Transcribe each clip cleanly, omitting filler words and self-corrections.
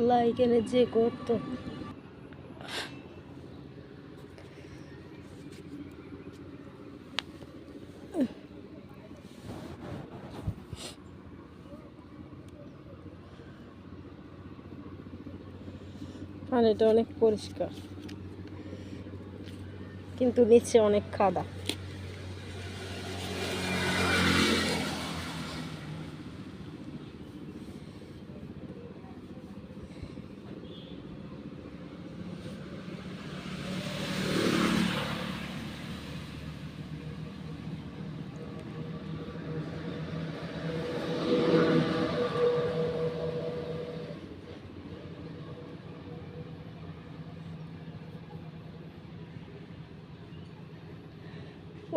আল্লাহ এখানে যে করতো। পানিটা অনেক পরিষ্কার, কিন্তু নিচে অনেক কাদা।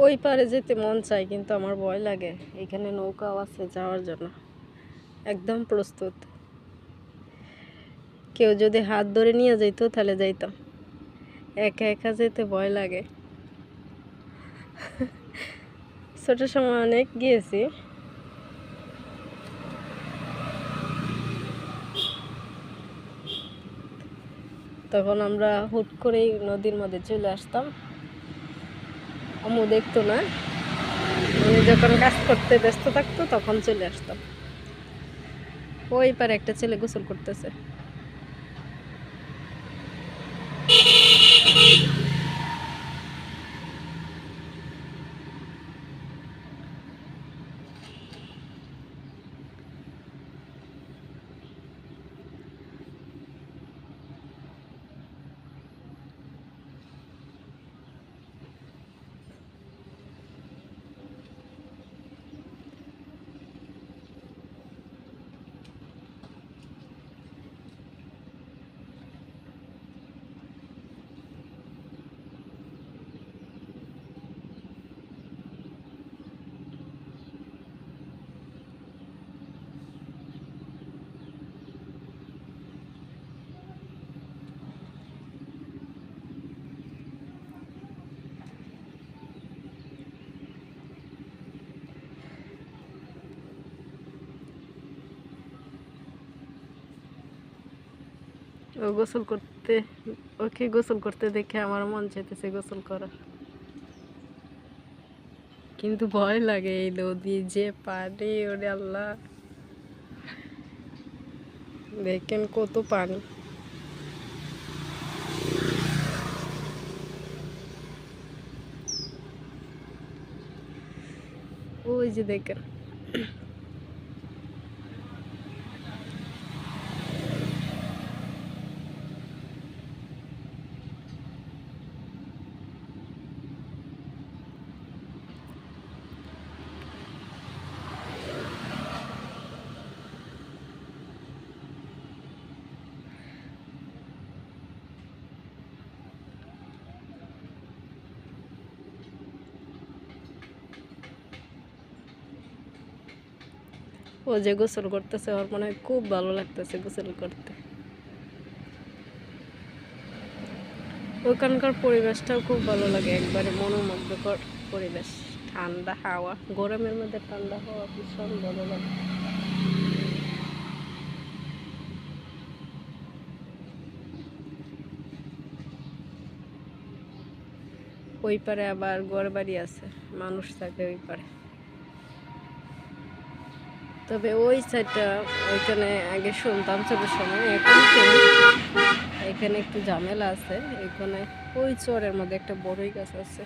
ওই পারে যেতে মন চায়, কিন্তু আমার ভয় লাগে। এখানে নৌকাও আছে যাওয়ার জন্য, একদম প্রস্তুত। কেউ যদি হাত ধরে নিয়ে যাইত তাহলে যাইতাম, একা একা যেতে ভয় লাগে। ছোট সময় অনেক গিয়েছি। তখন আমরা হুট করেই নদীর মধ্যে চলে আসতাম। আম্মু দেখতো না, আমি যখন কাজ করতে ব্যস্ত থাকতো তখন চলে আসতাম। ওই পারে একটা ছেলে গোসল করতেছে। ওকে গোসল করতে দেখে আমার মন চাইতেছে গোসল করার, কিন্তু ভয় লাগে। এই নদী যে পানি, ওরে আল্লাহ, দেখেন কত পানি। ওই যে দেখেন, ও যে গোসল করতেছে, ওর মনে হয় খুব ভালো লাগতেছে গোসল করতে। ওখানকার পরিবেশটাও খুব ভালো লাগে, একবারে মনোমুগ্ধকর পরিবেশ। ঠান্ডা হাওয়া, গরমের মধ্যে ঠান্ডা হাওয়া ভীষণ ভালো লাগে। ওই পারে আবার ঘর বাড়ি আছে, মানুষ থাকে ওই পারে। তবে ওই সাইডটা, ওইখানে আগে শুনতাম ছোটোর সময়, এখন এখানে একটু ঝামেলা আছে। এখানে ওই চরের মধ্যে একটা বড়ই গাছ আছে,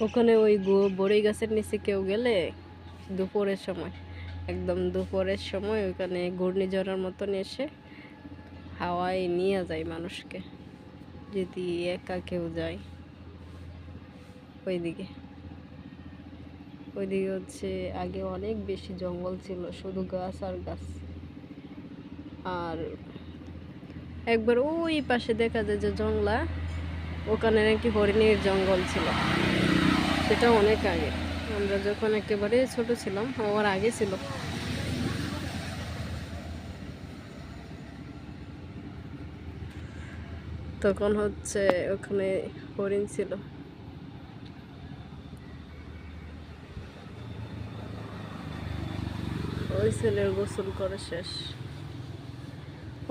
ওখানে ওই বড়ই গাছের নিচে কেউ গেলে দুপুরের সময়, একদম দুপুরের সময় ওইখানে ঘূর্ণিঝড়ের মতন এসে হাওয়ায় নিয়ে যায় মানুষকে, যদি একা কেউ যায় ওইদিকে। ওইদিকে হচ্ছে আগে অনেক বেশি জঙ্গল ছিল, শুধু গাছ আর গাছ। আর একবার ওই পাশে দেখা যায় যে জংলা, ওখানে নাকি হরিণের জঙ্গল ছিল। সেটা অনেক আগে, আমরা যখন একেবারে ছোট ছিলাম, আমার আগে ছিল। তখন হচ্ছে ওখানে হরিণ ছিল। ওই ছেলের গোসল করে শেষ।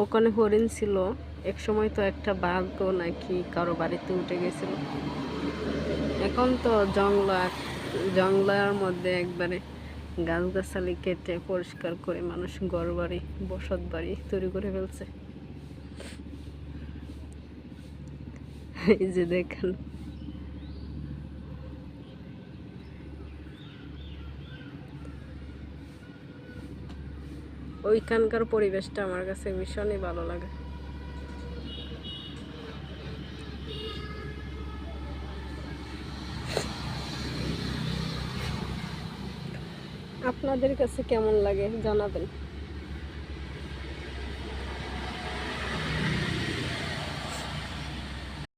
ওখানে হরিণ ছিল এক সময়, তো একটা বাঘও নাকি কারো বাড়িতে উঠে গেছিল। এখন তো জংলার মধ্যে একবারে গাছগাছালি কেটে পরিষ্কার করে মানুষ ঘর বাড়ি বসত বাড়ি তৈরি করে ফেলছে। এই যে দেখেন, ওইখানকার পরিবেশটা আমার কাছে ভীষণই ভালো লাগে। আপনাদের কাছে কেমন লাগে জানাবেন।